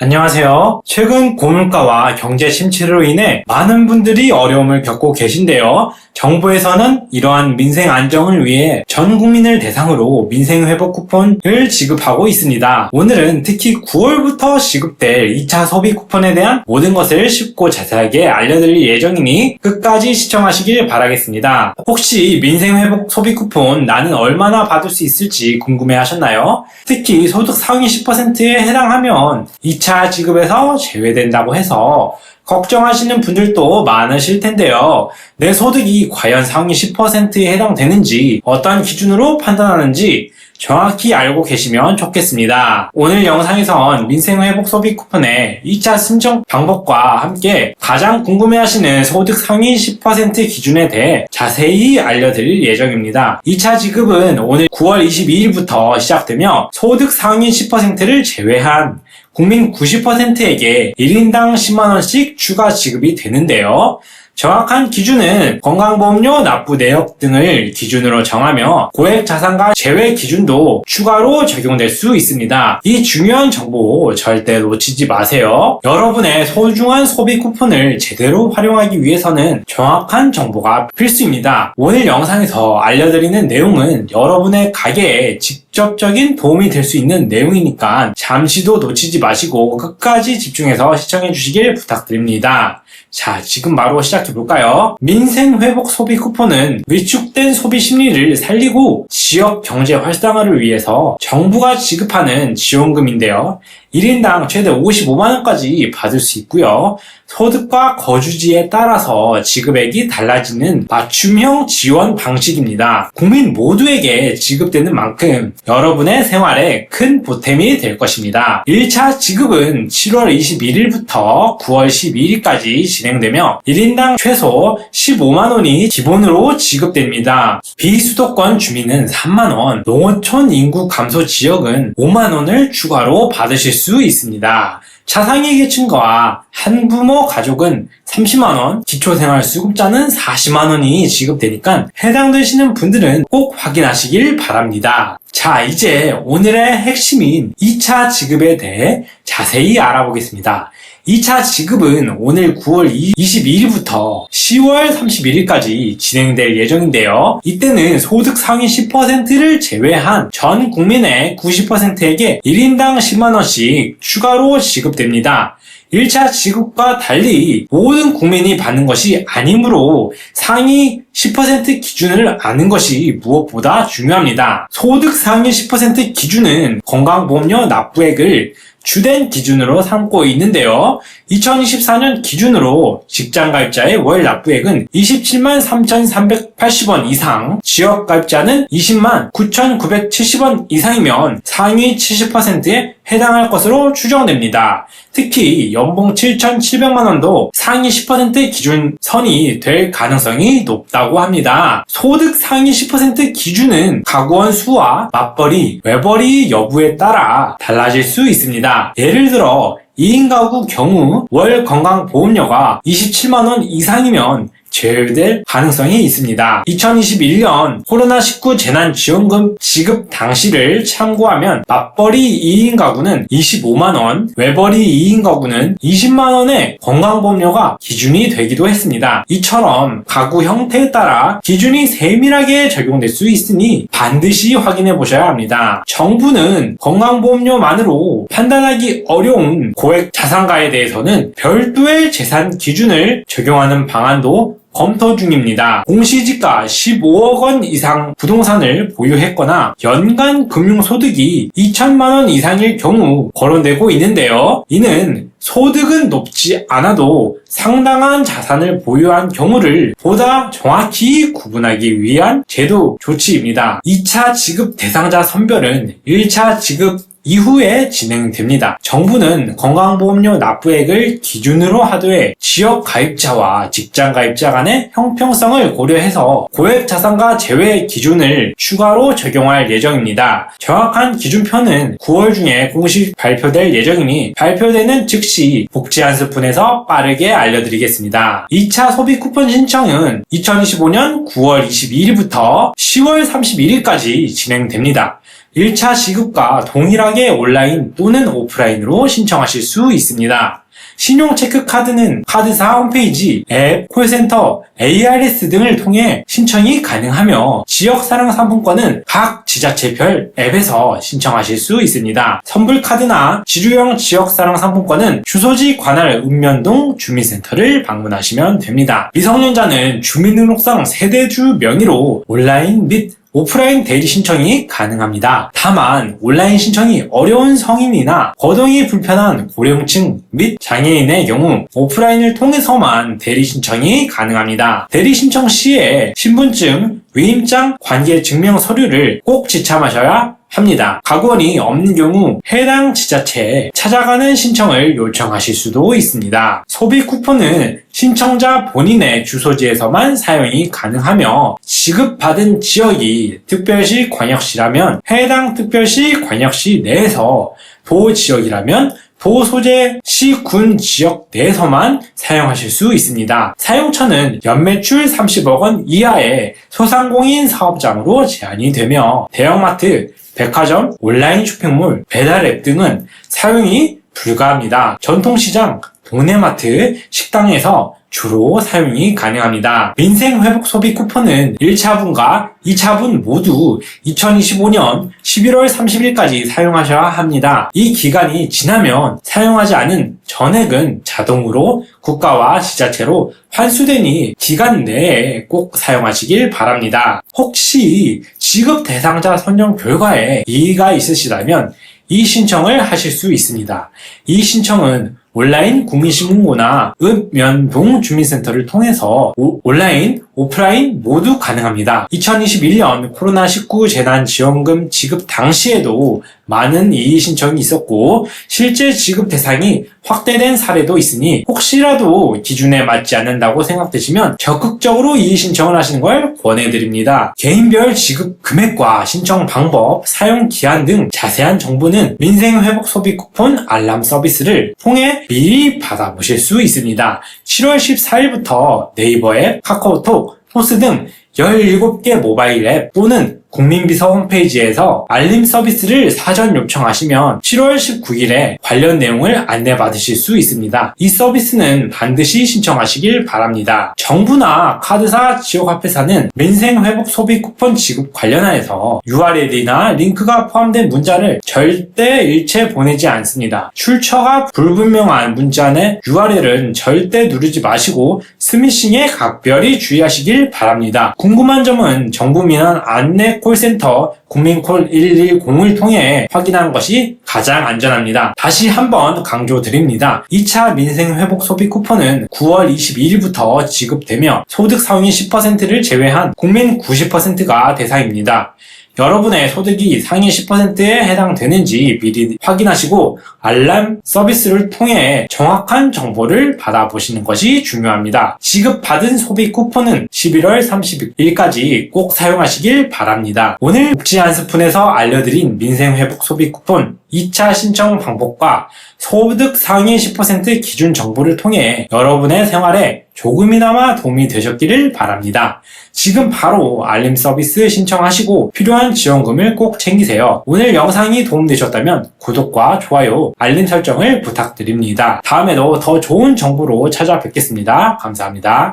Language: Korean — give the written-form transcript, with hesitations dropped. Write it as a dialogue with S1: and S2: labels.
S1: 안녕하세요. 최근 고물가와 경제 침체로 인해 많은 분들이 어려움을 겪고 계신데요. 정부에서는 이러한 민생 안정을 위해 전 국민을 대상으로 민생회복 쿠폰을 지급하고 있습니다. 오늘은 특히 9월부터 지급될 2차 소비 쿠폰에 대한 모든 것을 쉽고 자세하게 알려드릴 예정이니 끝까지 시청하시길 바라겠습니다. 혹시 민생회복 소비 쿠폰 나는 얼마나 받을 수 있을지 궁금해 하셨나요? 특히 소득 상위 10%에 해당하면 2차 지급에서 제외된다고 해서 걱정하시는 분들도 많으실 텐데요. 내 소득이 과연 상위 10%에 해당되는지 어떤 기준으로 판단하는지 정확히 알고 계시면 좋겠습니다. 오늘 영상에선 민생회복 소비 쿠폰의 2차 신청 방법과 함께 가장 궁금해하시는 소득 상위 10% 기준에 대해 자세히 알려드릴 예정입니다. 2차 지급은 오늘 9월 22일부터 시작되며 소득 상위 10%를 제외한 국민 90%에게 1인당 10만원씩 추가 지급이 되는데요. 정확한 기준은 건강보험료 납부 내역 등을 기준으로 정하며 고액자산가 제외 기준도 추가로 적용될 수 있습니다. 이 중요한 정보 절대 놓치지 마세요. 여러분의 소중한 소비 쿠폰을 제대로 활용하기 위해서는 정확한 정보가 필수입니다. 오늘 영상에서 알려드리는 내용은 여러분의 가게에 직접적인 도움이 될 수 있는 내용이니까 잠시도 놓치지 마시고 끝까지 집중해서 시청해 주시길 부탁드립니다. 자, 지금 바로 시작해볼까요? 민생회복 소비 쿠폰은 위축된 소비 심리를 살리고 지역 경제 활성화를 위해서 정부가 지급하는 지원금인데요. 1인당 최대 55만원까지 받을 수 있고요. 소득과 거주지에 따라서 지급액이 달라지는 맞춤형 지원 방식입니다. 국민 모두에게 지급되는 만큼 여러분의 생활에 큰 보탬이 될 것입니다. 1차 지급은 7월 21일부터 9월 12일까지 진행되며 1인당 최소 15만원이 기본으로 지급됩니다. 비수도권 주민은 3만원, 농어촌 인구 감소 지역은 5만원을 추가로 받으실 수 있습니다. 차상위 계층과 한부모 가족은 30만원, 기초생활수급자는 40만원이 지급되니까 해당되시는 분들은 꼭 확인하시길 바랍니다. 자, 이제 오늘의 핵심인 2차 지급에 대해 자세히 알아보겠습니다. 2차 지급은 오늘 9월 22일부터 10월 31일까지 진행될 예정인데요. 이때는 소득 상위 10%를 제외한 전 국민의 90%에게 1인당 10만원씩 추가로 지급됩니다. 1차 지급과 달리 모든 국민이 받는 것이 아니므로 상위 10% 기준을 아는 것이 무엇보다 중요합니다. 소득 상위 10% 기준은 건강보험료 납부액을 주된 기준으로 삼고 있는데요. 2024년 기준으로 직장가입자의 월 납부액은 27만 3,380원 이상, 지역가입자는 20만 9,970원 이상이면 상위 70%에 해당할 것으로 추정됩니다. 특히 연봉 7,700만원도 상위 10% 기준선이 될 가능성이 높다고 합니다. 소득 상위 10% 기준은 가구원 수와 맞벌이, 외벌이 여부에 따라 달라질 수 있습니다. 예를 들어 2인 가구 경우 월 건강보험료가 27만원 이상이면 제외될 가능성이 있습니다. 2021년 코로나19 재난지원금 지급 당시를 참고하면 맞벌이 2인 가구는 25만원, 외벌이 2인 가구는 20만원의 건강보험료가 기준이 되기도 했습니다. 이처럼 가구 형태에 따라 기준이 세밀하게 적용될 수 있으니 반드시 확인해 보셔야 합니다. 정부는 건강보험료만으로 판단하기 어려운 고액 자산가에 대해서는 별도의 재산 기준을 적용하는 방안도 검토 중입니다. 공시지가 15억 원 이상 부동산을 보유했거나 연간 금융소득이 2천만원 이상일 경우 거론되고 있는데요. 이는 소득은 높지 않아도 상당한 자산을 보유한 경우를 보다 정확히 구분하기 위한 제도 조치입니다. 2차 지급 대상자 선별은 1차 지급 이후에 진행됩니다. 정부는 건강보험료 납부액을 기준으로 하되 지역 가입자와 직장 가입자 간의 형평성을 고려해서 고액 자산가 제외 기준을 추가로 적용할 예정입니다. 정확한 기준표는 9월 중에 공식 발표될 예정이니 발표되는 즉시 복지안수푼에서 빠르게 알려드리겠습니다. 2차 소비 쿠폰 신청은 2025년 9월 22일부터 10월 31일까지 진행됩니다. 1차 지급과 동일하게 온라인 또는 오프라인으로 신청하실 수 있습니다. 신용체크카드는 카드사 홈페이지, 앱, 콜센터, ARS 등을 통해 신청이 가능하며 지역사랑상품권은 각 지자체별 앱에서 신청하실 수 있습니다. 선불카드나 지류형 지역사랑상품권은 주소지 관할 읍면동 주민센터를 방문하시면 됩니다. 미성년자는 주민등록상 세대주 명의로 온라인 및 오프라인 대리 신청이 가능합니다. 다만 온라인 신청이 어려운 성인이나 거동이 불편한 고령층 및 장애인의 경우 오프라인을 통해서만 대리 신청이 가능합니다. 대리 신청 시에 신분증, 위임장, 관계 증명 서류를 꼭 지참하셔야 합니다. 가구원이 없는 경우 해당 지자체에 찾아가는 신청을 요청하실 수도 있습니다. 소비 쿠폰은 신청자 본인의 주소지에서만 사용이 가능하며 지급받은 지역이 특별시, 광역시라면 해당 특별시, 광역시 내에서 도지역이라면 도 소재 시군 지역 내에서만 사용하실 수 있습니다. 사용처는 연매출 30억 원 이하의 소상공인 사업장으로 제한이 되며 대형마트, 백화점, 온라인 쇼핑몰, 배달앱 등은 사용이 불가합니다. 전통시장, 동네마트, 식당에서 주로 사용이 가능합니다. 민생회복 소비 쿠폰은 1차분과 2차분 모두 2025년 11월 30일까지 사용하셔야 합니다. 이 기간이 지나면 사용하지 않은 전액은 자동으로 국가와 지자체로 환수되니 기간 내에 꼭 사용하시길 바랍니다. 혹시 지급 대상자 선정 결과에 이의가 있으시다면 이 신청을 하실 수 있습니다. 이 신청은 온라인 국민신문고나 읍면동 주민센터를 통해서 온라인, 오프라인 모두 가능합니다. 2021년 코로나19 재난지원금 지급 당시에도 많은 이의 신청이 있었고 실제 지급 대상이 확대된 사례도 있으니 혹시라도 기준에 맞지 않는다고 생각되시면 적극적으로 이의 신청을 하시는 걸 권해드립니다. 개인별 지급 금액과 신청 방법, 사용 기한 등 자세한 정보는 민생회복 소비 쿠폰 알람 서비스를 통해 미리 받아보실 수 있습니다. 7월 14일부터 네이버 앱, 카카오톡, 포스 등 17개 모바일 앱 또는 국민비서 홈페이지에서 알림 서비스를 사전 요청하시면 7월 19일에 관련 내용을 안내받으실 수 있습니다. 이 서비스는 반드시 신청하시길 바랍니다. 정부나 카드사, 지역화폐사는 민생회복 소비 쿠폰 지급 관련하여서 URL이나 링크가 포함된 문자를 절대 일체 보내지 않습니다. 출처가 불분명한 문자 내 URL은 절대 누르지 마시고 스미싱에 각별히 주의하시길 바랍니다. 궁금한 점은 정부민원 안내 콜센터 국민콜 110을 통해 확인하는 것이 가장 안전합니다. 다시 한번 강조드립니다. 2차 민생회복 소비 쿠폰은 9월 22일부터 지급되며 소득 상위 10%를 제외한 국민 90%가 대상입니다. 여러분의 소득이 상위 10%에 해당되는지 미리 확인하시고 알람 서비스를 통해 정확한 정보를 받아보시는 것이 중요합니다. 지급받은 소비 쿠폰은 11월 30일까지 꼭 사용하시길 바랍니다. 오늘 복지 한 스푼에서 알려드린 민생회복 소비 쿠폰 2차 신청 방법과 소득 상위 10% 기준 정보를 통해 여러분의 생활에 조금이나마 도움이 되셨기를 바랍니다. 지금 바로 알림 서비스 신청하시고 필요한 지원금을 꼭 챙기세요. 오늘 영상이 도움되셨다면 구독과 좋아요, 알림 설정을 부탁드립니다. 다음에도 더 좋은 정보로 찾아뵙겠습니다. 감사합니다.